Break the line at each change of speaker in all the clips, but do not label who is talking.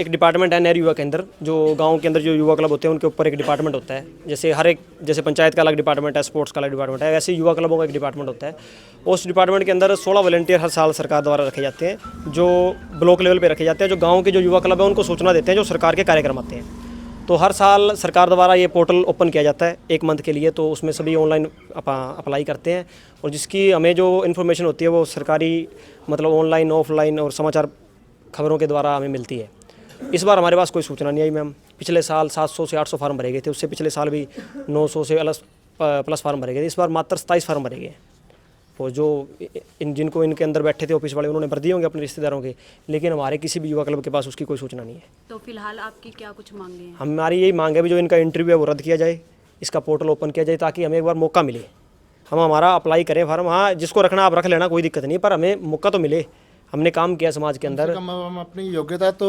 एक डिपार्टमेंट है नेहरू युवा केंद्र, जो गांव के अंदर जो युवा क्लब होते हैं उनके ऊपर एक डिपार्टमेंट होता है। जैसे हर एक, जैसे पंचायत का अलग डिपार्टमेंट है, स्पोर्ट्स का अलग डिपार्टमेंट है, वैसे युवा क्लबों का एक डिपार्टमेंट होता है। उस डिपार्टमेंट के अंदर 16 वॉलंटियर हर साल सरकार द्वारा रखे जाते हैं, जो ब्लॉक लेवल पर रखे जाते हैं, जो गाँव के जो युवा क्लब है उनको सूचना देते हैं जो सरकार के कार्यक्रम आते हैं। तो हर साल सरकार द्वारा ये पोर्टल ओपन किया जाता है 1 मंथ के लिए, तो उसमें सभी ऑनलाइन अप्लाई करते हैं और जिसकी हमें जो इन्फॉर्मेशन होती है वो सरकारी मतलब ऑनलाइन ऑफलाइन और समाचार खबरों के द्वारा हमें मिलती है। इस बार हमारे पास कोई सूचना नहीं आई मैम। पिछले साल 700 से 800 फार्म भरे गए थे, उससे पिछले साल भी 900 से प्लस फार्म भरे गए थे। इस बार मात्र 27 फार्म भरे गए। वो जो जिनको इनके अंदर बैठे थे ऑफिस वाले, उन्होंने भर दिए होंगे अपने रिश्तेदारों के, लेकिन हमारे किसी भी युवा क्लब के पास उसकी कोई सूचना नहीं है।
तो फिलहाल आपकी क्या कुछ मांगे हैं?
हमारी यही मांग है भी जो इनका इंटरव्यू है वो रद्द किया जाए, इसका पोर्टल ओपन किया जाए ताकि हमें एक बार मौका मिले, हम हमारा अप्लाई करें फार्म। हाँ, जिसको रखना आप रख लेना, कोई दिक्कत नहीं, पर हमें मौका तो मिले। हमने काम किया समाज के अंदर,
हम अपनी योग्यता तो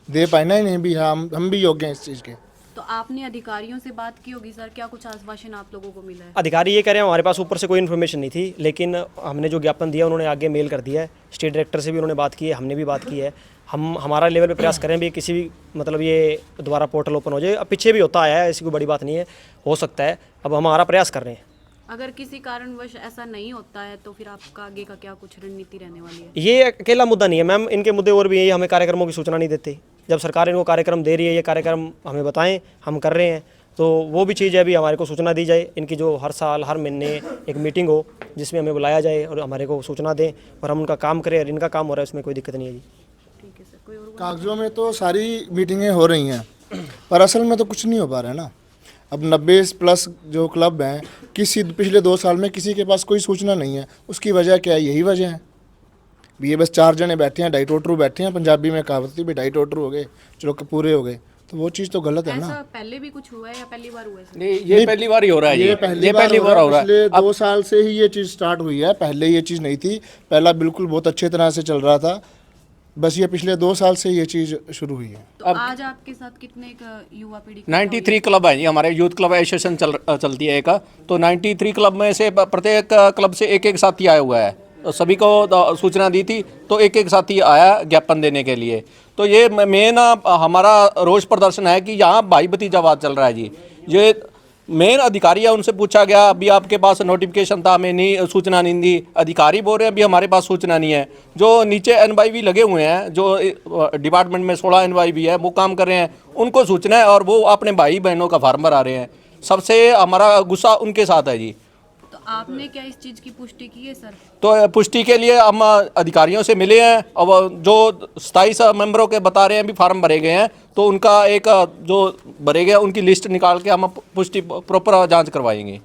दे पाए ना ही नहीं भी, हम भी योग्य हैं इस चीज़ के।
तो आपने अधिकारियों से बात की होगी सर, क्या कुछ आश्वासन आप लोगों को मिला है?
अधिकारी ये कह रहे हैं हमारे पास ऊपर से कोई इन्फॉर्मेशन नहीं थी, लेकिन हमने जो ज्ञापन दिया उन्होंने आगे मेल कर दिया है। स्टेट डायरेक्टर से भी उन्होंने बात की है, हमने भी बात की है। हम हमारा लेवल पे प्रयास करें भी किसी भी मतलब ये दोबारा पोर्टल ओपन हो जाए। अब पीछे भी होता आया है, ऐसी कोई बड़ी बात नहीं है, हो सकता है। अब हम हमारा प्रयास कर रहे हैं।
अगर किसी कारणवश ऐसा नहीं होता है तो फिर आपका आगे का क्या कुछ रणनीति रहने वाली है?
ये अकेला मुद्दा नहीं है मैम, इनके मुद्दे और भी है। हमें कार्यक्रमों की सूचना नहीं देते। जब सरकार इनको कार्यक्रम दे रही है, ये कार्यक्रम हमें बताएं, हम कर रहे हैं, तो वो भी चीज़ है अभी हमारे को सूचना दी जाए। इनकी जो हर साल हर महीने एक मीटिंग हो जिसमें हमें बुलाया जाए और हमारे को सूचना दें और हम उनका काम करें, और इनका काम हो रहा है, उसमें कोई दिक्कत नहीं है जी।
ठीक है सर, कोई और
कागजों में तो सारी मीटिंगें हो रही हैं, पर असल में तो कुछ नहीं हो पा रहा है ना। अब 90+ जो क्लब हैं, किसी पिछले 2 साल में किसी के पास कोई सूचना नहीं है। उसकी वजह क्या है? यही वजह है भी ये बस 4 जने बैठे हैं, 2.5 टोटरू बैठे हैं। पंजाबी में कहावत थी भी 2.5 टोटरू हो गए, चलो पूरे हो गए, तो वो चीज़ तो गलत है ना।
ऐसा पहले भी कुछ हुआ है या पहली बार हुआ है सर?
नहीं, ये पहली बार ही हो रहा है।
ये पहली बार हो रहा है। पिछले 2 साल से ही ये चीज़ स्टार्ट हुई है, पहले ये चीज़ नहीं थी। पहला बिल्कुल बहुत अच्छे तरह से चल रहा था, बस ये पिछले 2 साल से ये चीज़ शुरू हुई है।
तो आज आपके साथ कितने युवा पीढ़ी
93 क्लब है जी, हमारे यूथ क्लब एसोसिएशन चलती है एक। तो 93 क्लब में से प्रत्येक क्लब से एक साथी आया हुआ है। तो सभी को सूचना दी थी, तो एक साथी आया ज्ञापन देने के लिए। तो ये मेन हमारा रोष प्रदर्शन है कि यहाँ भाई भतीजावाद चल रहा है जी। ये मेन अधिकारी है, उनसे पूछा गया अभी आपके पास नोटिफिकेशन था, हमें नहीं सूचना नहीं दी। अधिकारी बोल रहे हैं अभी हमारे पास सूचना नहीं है। जो नीचे NYV लगे हुए हैं, जो डिपार्टमेंट में 16 NYV है, वो काम कर रहे हैं, उनको सूचना है और वो अपने भाई बहनों का फार्म भरा रहे हैं। सबसे हमारा गुस्सा उनके साथ है जी।
तो आपने क्या इस चीज़ की पुष्टि की है सर?
तो पुष्टि के लिए हम अधिकारियों से मिले हैं। अब जो 27 मेंबरों के बता रहे हैं भी फार्म भरे गए हैं, तो उनका एक जो भरे गए उनकी लिस्ट निकाल के हम पुष्टि प्रॉपर जांच करवाएंगे।